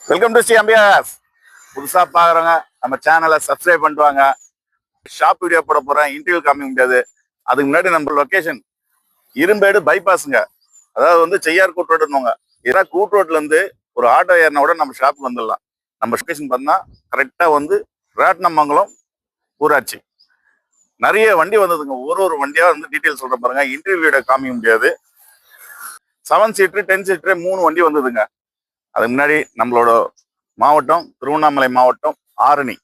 Welcome to Sri அம்பியாஸ். புதுசா பாக்குறவங்க நம்ம சேனலை சப்ஸ்கிரைப் பண்ணுவாங்க. ஷாப் வீடியோ போட போறேன், இன்டர்வியூ காமிக்க முடியாது. அதுக்கு முன்னாடி நம்ம லொகேஷன் இரும்பேடு பைபாஸுங்க. அதாவது வந்து செய்யார் கூட்டு ரோடுங்க. இதெல்லாம் கூட்டு ரோட்ல இருந்து ஒரு ஆட்டோ ஏறினா கூட நம்ம ஷாப்புக்கு வந்துடலாம். நம்ம லொகேஷன் பார்த்தா கரெக்டா வந்து ராட்னமங்கலம் ஊராட்சி. நிறைய வண்டி வந்ததுங்க. ஒரு வண்டியா வந்து டீட்டெயில் சொல்ற பாருங்க. இன்டர்வியூட காமிக்க முடியாது. 7 சீட்டர் 10 சீட்டர் 3 வண்டி வந்ததுங்க. அதுக்கு முன்னாடி நம்மளோட மாவட்டம் திருவண்ணாமலை மாவட்டம் ஆரணி.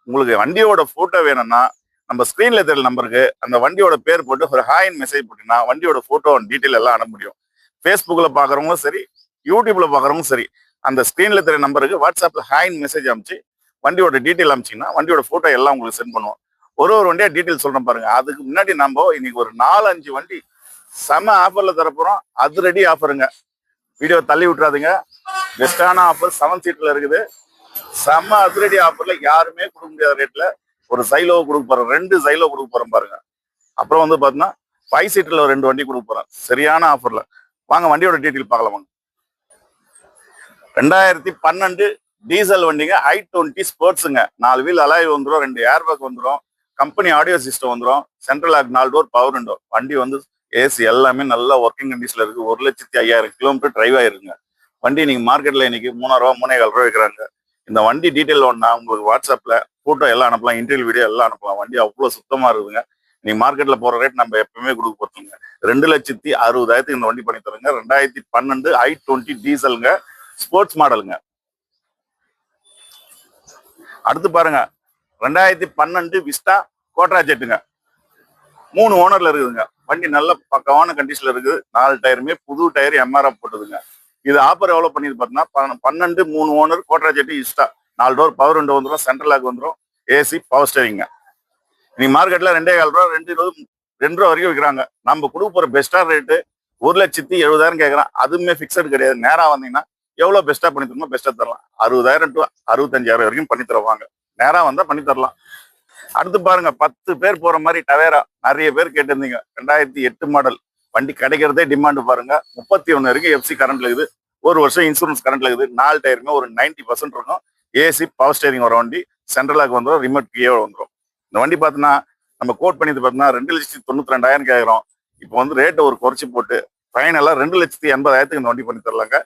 உங்களுக்கு வண்டியோட போட்டோ வேணும்னா நம்ம ஸ்கிரீன்ல தெரியல நம்பருக்கு அந்த வண்டியோட பேர் போட்டு ஒரு ஹாயின் மெசேஜ் போட்டீங்கன்னா வண்டியோட போட்டோ டீட்டெயில் எல்லாம் அனுப்ப முடியும். ஃபேஸ்புக்கில் பார்க்குறவங்களும் சரி, யூடியூப்ல பார்க்குறவங்களும் சரி, அந்த ஸ்கிரீன்ல தெரிய நம்பருக்கு வாட்ஸ்அப்ல ஹாயின் மெசேஜ் அனுப்பிச்சு வண்டியோட டீட்டெயில் அனுப்பிச்சிங்கன்னா வண்டியோட போட்டோ எல்லாம் உங்களுக்கு சென்ட் பண்ணுவோம். ஒரு வண்டியா டீட்டெயில் சொல்றேன் பாருங்க. அதுக்கு முன்னாடி நம்ம இன்னைக்கு ஒரு 4-5 வண்டி செம ஆஃபர்ல தரப்போறோம். அது ரெடி ஆஃபருங்க. வீடியோ தள்ளி விட்டுறாதுங்க. பெஸ்டான ஆஃபர் 7 சீட்ல இருக்குது. செம்ம அதிரடி ஆஃபர்ல யாருமே கொடுக்க முடியாத ரேட்ல ஒரு சைலோ கொடுக்க போறோம். 2 சைலோ கொடுக்க போறோம் பாருங்க. அப்புறம் வந்து பாத்தீங்கன்னா 5 சீட்ல 2 வண்டி கொடுக்க போறோம் சரியான ஆஃபர்ல. வாங்க வண்டியோட டீட்டெயில் பார்க்கலாம் வாங்க. 2012 டீசல் வண்டிங்க. i20 ஸ்போர்ட்ஸுங்க. 4 வீல் அலாய் வந்துடும், 2 ஏர் பேக் வந்துடும், கம்பெனி ஆடியோ சிஸ்டம் வந்துடும், central lock 4 door power window. வண்டி வந்து ஏசி எல்லாமே நல்லா ஒர்க்கிங் கண்டிஷன்ல இருக்கு. 1,05,000 கிலோமீட்டர் டிரைவ் ஆயிருக்குங்க. வண்டி நீங்க மார்க்கெட்ல இன்னைக்கு 3,000 ரூபா 3,400 ரூபா வைக்கிறாங்க. இந்த வண்டி டீட்டெயில் ஒன்னா உங்களுக்கு வாட்ஸ்அப்ல போட்டோ எல்லாம் அனுப்பலாம், இன்டர்வியூ வீடியோ எல்லாம் அனுப்பலாம். வண்டி அவ்வளவு சுத்தமா இருக்குதுங்க. நீங்க மார்க்கெட்ல போற ரேட் நம்ம எப்பவுமே கொடுக்க போறோங்க. 2,60,000 இந்த வண்டி பண்ணி தருங்க. 2012 i20 டீசலுங்க, ஸ்போர்ட்ஸ் மாடலுங்க. அடுத்து பாருங்க 2012 விஸ்டா கோட்ரா ஜெட்டுங்க. 3 ஓனர்ல இருக்குதுங்க. வண்டி நல்ல பக்கவான கண்டிஷன்ல இருக்குது. 4 டயருமே புது டயர் எம்ஆர்எஃப் போட்டுதுங்க. இது ஆஃபர் எவ்வளவு பண்ணிது பார்த்தீங்கன்னா 12 3 ஓனர் கோட்ரா ஜெட்டி இஸ்டா 4 டோர் பவர் விண்டோ வந்துடும், சென்ட்ரல் லாக் வந்துடும், ஏசி பவர் ஸ்டேரிங்க. நீ மார்க்கெட்ல 2,15,000 ரூபா 2,20 ரூபா வரைக்கும் விற்கிறாங்க. நம்ம கொடுக்க போற பெஸ்டா ரேட்டு 1,70,000 கேட்கறான். அதுவுமே பிக்சட் கிடையாது. நேரா வந்தீங்கன்னா எவ்வளவு பெஸ்டா பண்ணி தரணும், பெஸ்டா தரலாம். 60,000 டு 65,000 வரைக்கும் பண்ணி தருவாங்க. நேரா வந்தா பண்ணி தரலாம். அடுத்து பாருங்க 10 பேர் போற மாதிரி டவேரா. நிறைய பேர் கேட்டிருந்தீங்க. 2008 மாடல் வண்டி கிடைக்கிறதே டிமாண்ட் பாருங்க. 31 வரைக்கும் எஃப்சி கரண்ட்ல இருக்குது. 1 வருஷம் இன்சூரன்ஸ் கரண்ட்ல இருக்குது. 4 டயருமே ஒரு 90% இருக்கும். ஏசி பவர் ஸ்டேரிங் வர வண்டி, சென்ட்ரலாக் வந்துடும், ரிமோட் கீழே வந்துடும். இந்த வண்டி பார்த்தீங்கன்னா நம்ம கோட் பண்ணி பார்த்தீங்கன்னா 2,92,000 கேட்கிறோம். இப்போ வந்து ரேட்டை ஒரு குறைச்சி போட்டு ஃபைனலா 2,80,000 இந்த வண்டி பண்ணி தரலாங்க.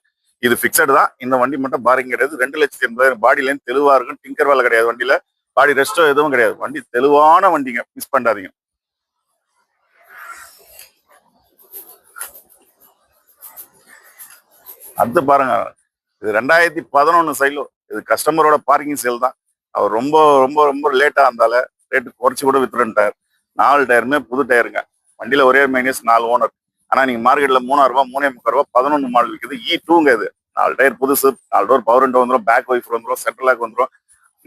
இது பிக்சடு தான். இந்த வண்டி மட்டும் பாரிங் கிடையாது. 2,80,000 பாடியிலேருந்து தெளிவா இருக்கும். டிங்கர் வேலை கிடையாது வண்டியில. பாடி ரெஸ்டோ எதுவும் கிடையாது. வண்டி தெளிவான வண்டிங்க, மிஸ் பண்ணாதீங்க. அடுத்து பாருங்க இது 2011 சைலோ. இது கஸ்டமரோட பார்க்கிங் சேல் தான். அவர் ரொம்ப ரொம்ப ரொம்ப லேட்டா இருந்தால ரேட்டு குறைச்சி கூட வித்துட்டார். 4 டயருமே புது டயருங்க. வண்டியில ஒரே மைனஸ் 4 ஓனர். ஆனா நீங்க மார்க்கெட்ல 3,000 ரூபாய் 3,300 ரூபாய் 11 மாடல் விற்குது. E2ங்க இது. 4 டயர் புதுசு, 4 டோர் பவர் விண்டோ வந்துடும், பேக் வைஃபர் வந்துடும், சென்ட்ரல் லாக் வந்துடும்,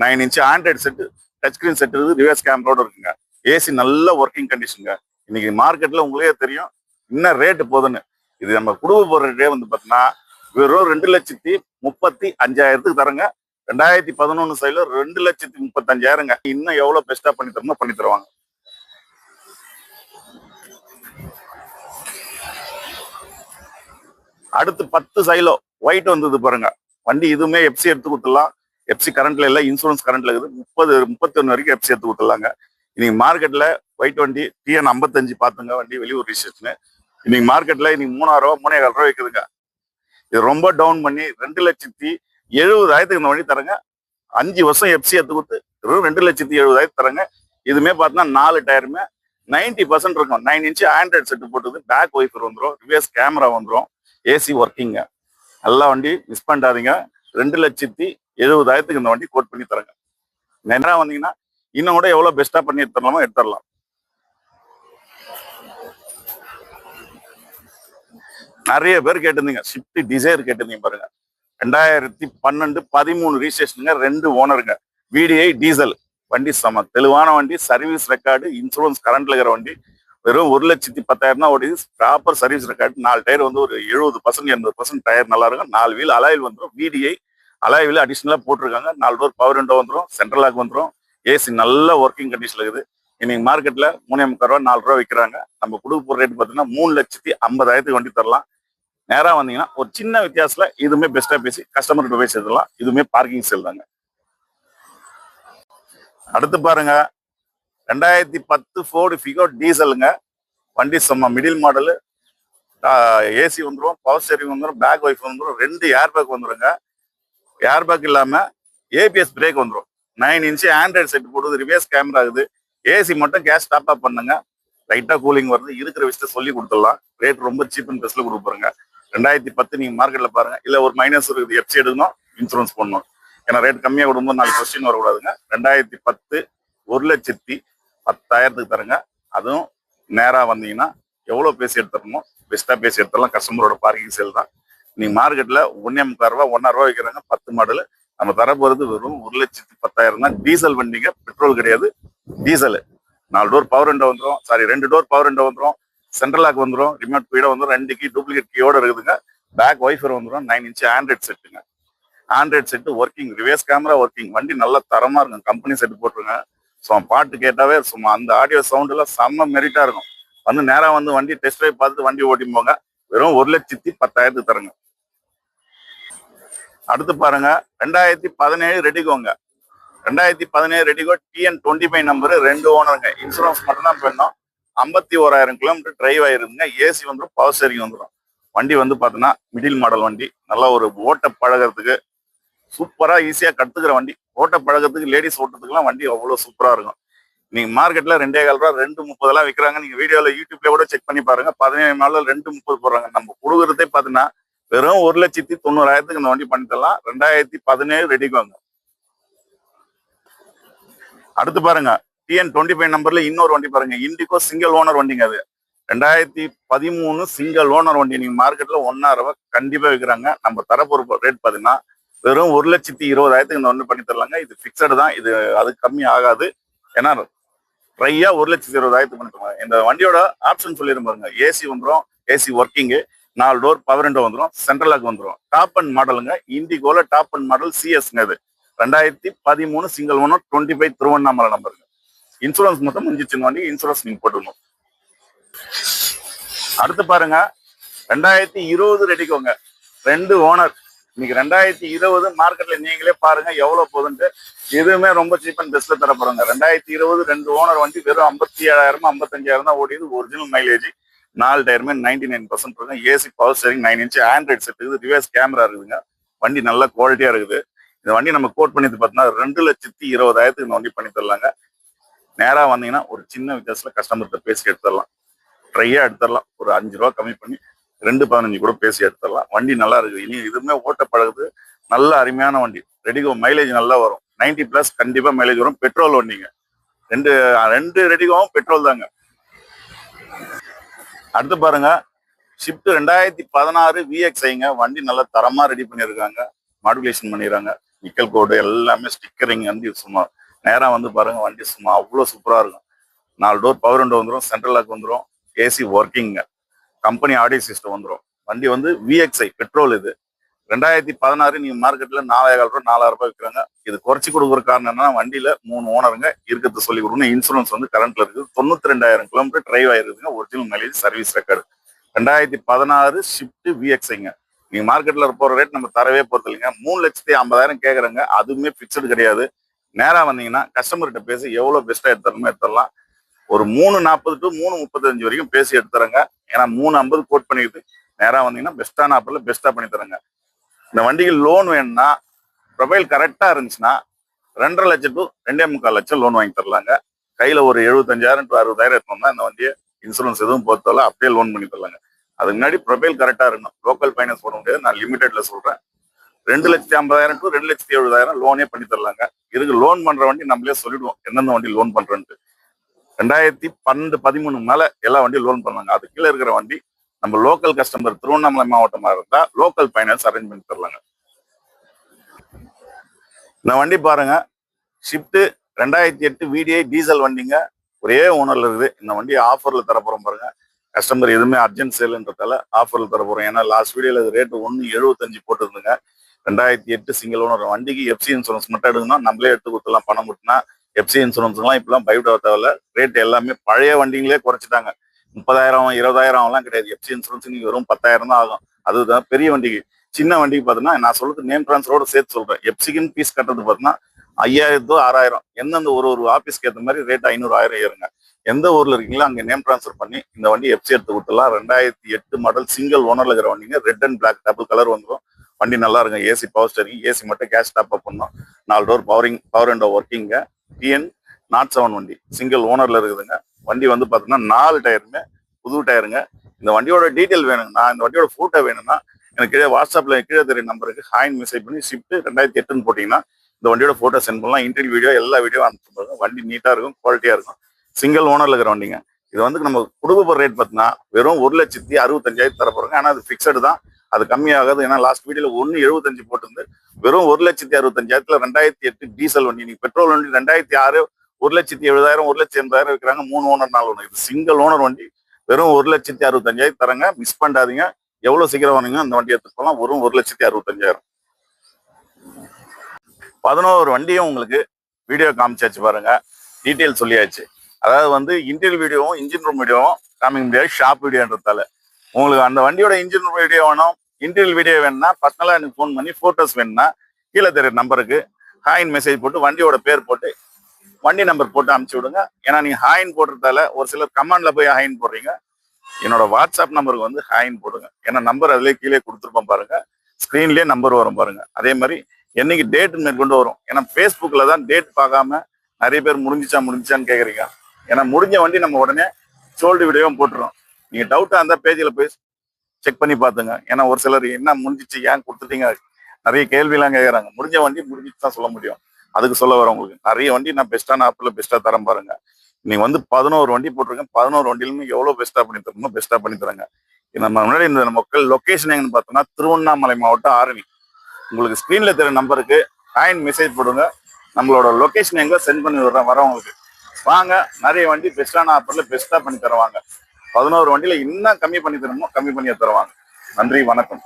9 inch Android set, touch screen set இருக்குது, ரிவர்ஸ் கேமரோட இருக்குங்க. ஏசி நல்ல ஒர்க்கிங் கண்டிஷனுங்க. இன்னைக்கு மார்க்கெட்ல உங்களுக்கே தெரியும் என்ன ரேட்டு போகுதுன்னு. இது நம்ம குடும்ப போற ரேட்டே வந்து பார்த்தீங்கன்னா வெறும் 2,35,000 தரங்க. 2011 சைடுல 2,35,000. இன்னும் எவ்வளவு பெஸ்டா பண்ணி தரணும் பண்ணி தருவாங்க. அடுத்து 10 சைலோ ஒயிட் வந்தது பாருங்க. வண்டி இதுவுமே எஃப்சி எடுத்து கொடுத்துடலாம். எஃப்சி கரண்ட்ல இல்ல, இன்சூரன்ஸ் கரண்ட்ல இருக்குது. 31 வரைக்கும் எஃப்சி எடுத்து கொடுத்துடலாங்க. இன்னைக்கு மார்க்கெட்ல ஒயிட் வண்டி TN 55 பாத்துங்க. வண்டி வெளியூர் ரிஜிஸ்ட்ரேஷன். இன்னைக்கு மார்க்கெட்ல இன்னைக்கு 3,000 ரூபாய் 3,400 ரூபாய் விற்குதுங்க. இது ரொம்ப டவுன் பண்ணி 2,70,000 இந்த வண்டி தரங்க. 5 வருஷம் எஃப்சி எடுத்து கொடுத்து 2,70,000 தரங்க. இதுமே பார்த்தீங்கன்னா 4 டயருமே 90% இருக்கும். 9 இன்ச் ஆண்ட்ராய்டு செட்டு போட்டுது, பேக் வைஃபர் வந்துடும், ரிவர்ஸ் கேமரா வந்துடும், ஏசி ஒர்க்கிங்க. நல்லா வண்டி மிஸ் பண்ணாதீங்க. 2,70,000 இந்த வண்டி கோட் பண்ணி தரங்க. நேரம் வந்தீங்கன்னா இன்னும் கூட எவ்வளவு பெஸ்டா பண்ணி எடுத்துடலாமோ எடுத்துடலாம். நிறைய பேர் கேட்டிருந்தீங்க. ஷிஃப்ட் டிசைர் கேட்டிருந்தீங்க பாருங்க. 2012 13 ரிஜிஸ்ட்ரேஷனுங்க, 2 ஓனருங்க. VDI டீசல் வண்டி. சம தெளிவான வண்டி. சர்வீஸ் ரெக்கார்டு, இன்சூரன்ஸ் கரண்ட்ல இருக்கிற வண்டி. வெறும் 1,10,000 தான் ஓடிது. Proper service record. 4 டயர் வந்து ஒரு 70% 80% டயர் நல்லா இருக்கும். 4 வீல் அலாயில் வந்துடும். VDI அலாய் வீல் அடிஷனலா போட்டிருக்காங்க. 4 டோர் பவர் விண்டோ வந்துடும், சென்ட்ரல் லாக் வந்துடும், ஏசி நல்ல ஒர்க்கிங் கண்டிஷன்ல இருக்குது. இன்னைக்கு மார்க்கெட்ல 3,300 ரூபா 4 ரூபா விற்கிறாங்க. நம்ம கொடுக்க போற ரேட் பார்த்தீங்கன்னா 3,50,000 வண்டி தரலாம். நேரா வந்தீங்கன்னா ஒரு சின்ன வித்தியாசத்துல இதுவுமே பெஸ்டா பேசி கஸ்டமர்கிட்ட போய் சேர்த்துலாம். இதுவுமே பார்க்கிங் சேல் தாங்க. அடுத்து பாருங்க 2010 ஃபோர்டு ஃபிகோ டீசலுங்க. வண்டி சும்மா மிடில் மாடலு. ஏசி வந்துடும், பவர் ஸ்டேரிங் வந்துடும், பேக் வைஃப் வந்துடும், 2 ஏர் பேக் வந்துடுங்க. ஏர் பேக் இல்லாம ஏபிஎஸ் பிரேக் வந்துடும். 9 இன்ச்சு ஆண்ட்ராய்டு செட் போடுது, ரிவர்ஸ் கேமரா இருக்குது. ஏசி மட்டும் கேஷ் டாப் அப் பண்ணுங்க, லைட்டா கூலிங் வருது. இருக்கிற விஷயத்த சொல்லி கொடுத்துடலாம். ரேட் ரொம்ப சீப் அண்ட் பெஸ்ட்ல கொடுப்பாருங்க. 2010 நீங்க மார்க்கெட்ல பாருங்க. இல்ல ஒரு மைனஸ் இருக்குது, எஃப்சி எடுக்கணும், இன்சூரன்ஸ் பண்ணணும். ஏன்னா ரேட் கம்மியாக கொடுக்கும்போது 4 கொஸ்டின் வரக்கூடாதுங்க. 2010 1,10,000 தருங்க. அதுவும் நேரா வந்தீங்கன்னா எவ்வளவு பேசி எடுத்துறமோ பெஸ்டா பேசி எடுத்துடலாம். கஸ்டமரோட பார்க்கிங் சேல் தான். நீங்க மார்க்கெட்ல 1.25 ரூபா 1.5 ரூபா வைக்கிறாங்க 10 மாடல். நம்ம தர போறது வெறும் 1,10,000 தான். டீசல் வண்டிங்க, பெட்ரோல் கிடையாது. டீசல் 4 டோர் பவர் விண்டோ வந்துடும், சாரி 2 டோர் பவர் விண்டோ வந்துடும், சென்ட்ரல் லாக் வந்துடும், ரிமோட் கீழே வந்துடும், 2 கீ டூப்ளிகேட் கீயோட இருக்குதுங்க. பேக் வைஃபர் வந்துடும், 9 இன்ச்சு ஆண்ட்ராய்டு செட்டுங்க. Android set working, reverse camera working. வண்டி நல்லா தரமா இருக்கும், கம்பெனி செட்டு போட்டுருங்க. ஸோ பாட்டு கேட்டாவே சும்மா அந்த ஆடியோ சவுண்ட் எல்லாம் செம்ம மெரிட்டா இருக்கும். வந்து நேரா வந்து வண்டி டெஸ்ட் ட்ரைவ் பார்த்துட்டு வண்டி ஓட்டி போங்க. வெறும் 1,10,000 தருங்க. அடுத்து பாருங்க 2017 ரெடிகோங்க. 2017 ரெடிகோ TN25 நம்பர், 2 ஓனருங்க. இன்சூரன்ஸ் மட்டும் தான் பண்ணோம். 51,000 கிலோமீட்டர் டிரைவ் ஆயிருக்குங்க. ஏசி வந்துடும், பவர் ஸ்டேரிங் வந்துடும். வண்டி வந்து பாத்தீங்கன்னா மிடில் மாடல் வண்டி. நல்லா ஒரு ஓட்ட பழகிறதுக்கு சூப்பரா ஈஸியா கத்துக்கிற வண்டி. ஓட்ட பழகிறதுக்கு லேடிஸ் ஓட்டத்துக்குலாம் வண்டி அவ்வளவு சூப்பரா இருக்கும். நீங்க மார்க்கெட்ல 2,15 ரூபா 2,30 விற்கிறாங்க. நீங்க வீடியோல யூடியூப்ல கூட செக் பண்ணி பாருங்க. 17 நாள்ல 2,30 போடுறாங்க. நம்ம கொடுக்குறதே பாத்தீங்கன்னா வெறும் 1,90,000 இந்த வண்டி பண்ணி தரலாம். 2017 ரெடிக்கோங்க. அடுத்து பாருங்க TN25 நம்பர்ல இன்னொரு வண்டி பாருங்க. இண்டிகோ சிங்கிள் ஓனர் வண்டிங்க. அது 2013 சிங்கிள் ஓனர் வண்டி. நீங்க மார்க்கெட்ல 1.5 ரூபா கண்டிப்பா விற்கிறாங்க. நம்ம தரப்போற ரேட் பாத்தீங்கன்னா வெறும் 1,20,000 இந்த ஒன்று பண்ணி தரலாங்க. இது பிக்சடு தான், இது அது கம்மி ஆகாது. ஏன்னா ட்ரையா 1,20,000 பண்ணி தருவாங்க. இந்த வண்டியோட ஆப்ஷன் சொல்லிடும் பாருங்க. ஏசி வந்துடும், AC working, 4 door power window வந்துடும், சென்ட்ரல் லாக் வந்துடும். டாப் அண்ட் மாடலுங்க. இண்டிகோல டாப் அண்ட் மாடல் சிஎஸ்ங்க. இது 2013 சிங்கிள் ஓனர் 25 திருவண்ணாமலை நம்பருங்க. இன்சூரன்ஸ் மட்டும் முடிஞ்சிச்சு வண்டி. இன்சூரன்ஸ் நீங்க போட்டுக்கணும். அடுத்து பாருங்க 2020 ரெடிக்கோங்க. 2 ஓனர். இன்னைக்கு 2020 மார்க்கெட்ல நீங்களே பாருங்க எவ்வளவு போகுதுன்ட்டு. இதுவுமே ரொம்ப சீப் அண்ட் பெஸ்ட்ல தர போறாங்க. 2020 2 ஓனர் வண்டி வெறும் 57,000 55,000 தான் ஓடிது. Original mileage. 4 டயருமே 99% இருக்கும். AC power steering, 9 inch Android set இருக்குது, ரிவர்ஸ் கேமரா இருக்குதுங்க. வண்டி நல்ல குவாலிட்டியா இருக்குது. இந்த வண்டி நம்ம கோட் பண்ணி பார்த்தீங்கன்னா 2,20,000 இந்த வண்டி பண்ணி தரலாங்க. நேரா வந்தீங்கன்னா ஒரு சின்ன வித்தியாசத்துல கஸ்டமர்கிட்ட பேசி எடுத்துடலாம். ட்ரையா எடுத்துடலாம். ஒரு 5 ரூபா கம்மி பண்ணி 2,15 கூட பேசி எடுத்துடலாம். வண்டி நல்லா இருக்கு. இனி இதுவுமே ஓட்ட பழகுது. நல்ல அருமையான வண்டி. ரெடிகோ மைலேஜ் நல்லா வரும். 90+ கண்டிப்பா மைலேஜ் வரும். பெட்ரோல் வண்டிங்க. ரெண்டு ரெடிகோவும் பெட்ரோல் தாங்க. அடுத்து பாருங்க ஷிஃப்ட் 2016 VXIங்க. வண்டி நல்லா தரமா ரெடி பண்ணியிருக்காங்க. மாடுலேஷன் பண்ணிடுறாங்க. நிக்கல் கோடு எல்லாமே ஸ்டிக்கரிங் வந்து சும்மா நேரா வந்து பாருங்க. வண்டி சும்மா அவ்வளோ சூப்பரா இருக்கும். 4 டோர் பவர் விண்டோ வந்துடும், சென்ட்ரல் லாக் வந்துடும், ஏசி ஒர்க்கிங்க, கம்பெனி ஆடியோ சிஸ்டம் வந்துடும். வண்டி வந்து VXI பெட்ரோல். இது 2016 நீங்க மார்க்கெட்ல 4,500 ரூபா 4,000 ரூபாய் விற்கிறாங்க. இது குறைச்சி கொடுக்குற காரணம் என்னன்னா வண்டியில 3 ஓனருங்க இருக்கிறது சொல்லி கொடுக்கணும். இன்சூரன்ஸ் வந்து கரண்ட்ல இருக்குது. 92,000 கிலோமீட்டர் டிரைவ் ஆயிருக்குங்க. Original mileage, service record. 2016 shift VXIங்க. நீங்க மார்க்கெட்ல போற ரேட் நம்ம தரவே போறது இல்லைங்க. 3,50,000 கேட்கறாங்க. அதுவுமே பிக்சடு கிடையாது. நேரா வந்தீங்கன்னா கஸ்டமர்கிட்ட பேசி எவ்வளவு பெஸ்டா எடுத்துறமோ எடுத்துடலாம். ஒரு 3,40 to 3,35 வரைக்கும் பேசி எடுத்துறங்க. ஏன்னா 3,50 கோட் பண்ணிக்கிட்டு நேரா வந்தீங்கன்னா பெஸ்டான ஆஃபர்ல பெஸ்டா பண்ணி தரங்க. இந்த வண்டிக்கு லோன் வேணும்னா ப்ரொஃபைல் கரெக்டா இருந்துச்சுன்னா 2,50,000 to 2,45,000 லோன் வாங்கி தரலாங்க. கையில ஒரு 75,000 to 60,000 எடுத்தோம்னா இந்த வண்டியை இன்சூரன்ஸ் எதுவும் போத்தால அப்படியே லோன் பண்ணி தரலாங்க. அதுக்கு முன்னாடி ப்ரொஃபைல் கரெக்டா இருக்கணும். லோக்கல் ஃபைனான்ஸ் போட முடியாது, நான் லிமிடெட்ல சொல்றேன். 2,50,000 to 2,70,000 லோனே பண்ணி தரலாங்க. இதுக்கு லோன் பண்ற வண்டி நம்மளே சொல்லிடுவோம் எந்தெந்த வண்டி லோன் பண்றேன்ட்டு. 2012 13 மேல எல்லா வண்டியும் லோன் பண்ணாங்க. அது கீழே இருக்கிற வண்டி நம்ம லோக்கல் கஸ்டமர் திருவண்ணாமலை மாவட்டமா இருந்தா லோக்கல் ஃபைனான்ஸ் அரேஞ்ச் பண்ணி தரலாங்க. இந்த வண்டி பாருங்க ஷிஃப்ட் 2008 VDI டீசல் வண்டிங்க. ஒரே ஓனர்ல இருக்குது. இந்த வண்டி ஆஃபர்ல தரப்போறோம் பாருங்க. கஸ்டமர் எதுவுமே அர்ஜென்ட் சேல்ன்றதால ஆஃபர்ல தரப்போறோம். ஏன்னா லாஸ்ட் வீடியோல ரேட்டு 1,75 போட்டுருந்துங்க. 2008 சிங்கிள் ஓனர் வண்டிக்கு எஃப்சி இன்சூரன்ஸ் மட்டும் எடுக்கணும். நம்மளே எடுத்து கொடுத்துலாம். பணம் கொடுத்தனா எஃப்சி இன்சூரன்ஸ்லாம் இப்பெல்லாம் பயப்பட தேவையில்ல. ரேட் எல்லாமே பழைய வண்டிங்களே குறைச்சிட்டாங்க. 30,000 20,000 கிடையாது. எஃப்சி இன்சூரன்ஸ் நீங்க வெறும் 10,000 தான் ஆகும். அதுதான் பெரிய வண்டிக்கு. சின்ன வண்டிக்கு பார்த்தீங்கன்னா நான் சொல்றது நேம் டிரான்ஸ்ஃபரோட சேர்த்து சொல்றேன். எஃப்சிக்குன்னு ஃபீஸ் கட்டுறது பார்த்தீங்கன்னா 5,000 6,000 எந்தெந்த ஒரு ஆஃபீஸ்க்கு ஏற்ற மாதிரி ரேட் 500 1000 ஏறுங்க. எந்த ஊர்ல இருக்கீங்களோ அங்கே நேம் டிரான்ஸ்ஃபர் பண்ணி இந்த வண்டி எஃப்சி எடுத்து கொடுத்துலாம். 2008 மாடல் சிங்கிள் ஓனர்ல இருக்கிற வண்டிங்க. Red and black double colour வந்துடும். வண்டி நல்லா இருக்கும். ஏசி பவர் ஸ்டேரிங், ஏசி மட்டும் கேஷ் டாப் அப் பண்ணோம். 4 டோர் பவர் அண்ட் ஒர்க்கிங்க. டிஎன் 07 வண்டி சிங்கிள் ஓனர்ல இருக்குதுங்க. வண்டி வந்து பார்த்தீங்கன்னா 4 டயருமே புது டயருங்க. இந்த வண்டியோட டீட்டெயில் வேணுங்கன்னா, இந்த வண்டியோட ஃபோட்டோ வேணும்னா எனக்கு கீழே வாட்ஸ்அப்ல கீழே தெரிய நம்பருக்கு ஹாயின் மெசேஜ் பண்ணி ஷிஃப்ட் 2008 போட்டீங்கன்னா இந்த வண்டியோட ஃபோட்டோ சென்ட் பண்ணலாம். இன்டர்வியூ வீடியோ எல்லா வீடியோ அனுப்பிச்சு. வண்டி நீட்டாக இருக்கும், குவாலிட்டியாக இருக்கும். சிங்கிள் ஓனர்ல இருக்கிற வண்டிங்க. இது வந்து நம்ம கொடுக்க ரேட் பார்த்தீங்கன்னா வெறும் 1,65,000 தர போறோங்க. ஆனால் அது ஃபிக்ஸடு தான், அது கம்மியாகாது. ஏன்னா லாஸ்ட் வீடியோல 1,75 போட்டிருந்து வெறும் 1,65,000 2008 டீசல் வண்டி. நீங்க பெட்ரோல் வண்டி 2006 1,70,000 1,80,000 இருக்கிறாங்க. 3 ஓனர் 4 ஓனர். இது சிங்கிள் ஓனர் வண்டி வெறும் 1,65,000 தரங்க. மிஸ் பண்ணாதீங்க. எவ்வளவு சீக்கிரம் வரீங்க அந்த வண்டி எடுத்து போகலாம். வெறும் 1,65,000. 11 வண்டியும் உங்களுக்கு வீடியோ காமிச்சாச்சு பாருங்க. டீட்டெயில் சொல்லியாச்சு. அதாவது வந்து இன்டீரியர் வீடியோவும் இன்ஜின் ரூம் வீடியோவும் காமிக்க முடியாது ஷாப் வீடியோன்றதால. உங்களுக்கு அந்த வண்டியோட இன்ஜின் ரூம் வீடியோ வேணும், இன்டீரியர் வீடியோ வேணும்னா பர்சனலாக எனக்கு ஃபோன் பண்ணி ஃபோட்டோஸ் வேணும்னா கீழே தெரிய நம்பருக்கு ஹாயின் மெசேஜ் போட்டு வண்டியோட பேர் போட்டு வண்டி நம்பர் போட்டு அனுப்பிச்சு விடுங்க. ஏன்னா நீங்க ஹாயின் போடுறதால ஒரு சிலர் கமெண்ட்ல போய் ஹாயின் போடுறீங்க. என்னோட வாட்ஸ்அப் நம்பருக்கு வந்து ஹாயின் போடுங்க. ஏன்னா நம்பர் அதுலேயே கீழே கொடுத்துருப்போம் பாருங்க. ஸ்க்ரீன்லேயே நம்பர் வரும் பாருங்க. அதே மாதிரி என்னைக்கு டேட் மேற்கொண்டு வரும். ஏன்னா ஃபேஸ்புக்கில் தான் டேட் பார்க்காம நிறைய பேர் முடிஞ்சான்னு கேட்குறீங்க. ஏன்னா முடிஞ்ச வண்டி நம்ம உடனே சோல்டு வீடியோவும் போட்டுரும். நீங்கள் டவுட்டாக இருந்தால் பேஜில் போய் செக் பண்ணி பார்த்துங்க. ஏன்னா ஒரு சிலர் என்ன முடிஞ்சிச்சு ஏன் கொடுத்துட்டீங்க நிறைய கேள்வியெல்லாம் கேட்குறாங்க. முடிஞ்ச வண்டி முடிஞ்சிச்சு தான் சொல்ல முடியும். அதுக்கு சொல்ல வரேன் உங்களுக்கு. நிறைய வண்டி நான் பெஸ்ட்டான ஆப்பில் பெஸ்ட்டாக தரேன் பாருங்க. நீங்க வந்து 11 வண்டி போட்டிருக்கேன். 11 வண்டியிலுமே எவ்வளோ பெஸ்ட்டாக பண்ணி தரணுமோ பெஸ்ட்டாக பண்ணி தராங்க. நம்ம முன்னாடி இந்த மக்கள் லொக்கேஷன் எங்கன்னு பார்த்தோம்னா திருவண்ணாமலை மாவட்டம் ஆரணி. உங்களுக்கு ஸ்க்ரீன்ல தெரிய நம்பருக்கு ஹாயின் மெசேஜ் போடுங்க. நம்மளோட லொக்கேஷன் எங்க சென்ட் பண்ணி விடுறேன் வரவங்களுக்கு. வாங்க, நிறைய வண்டி பெஸ்ட்டான ஆஃபர்ல பெஸ்ட்டாக பண்ணி தருவாங்க. 11 வண்டியில இன்னும் கம்மி பண்ணி தரணுமோ கம்மி பண்ணி தருவாங்க. நன்றி, வணக்கம்.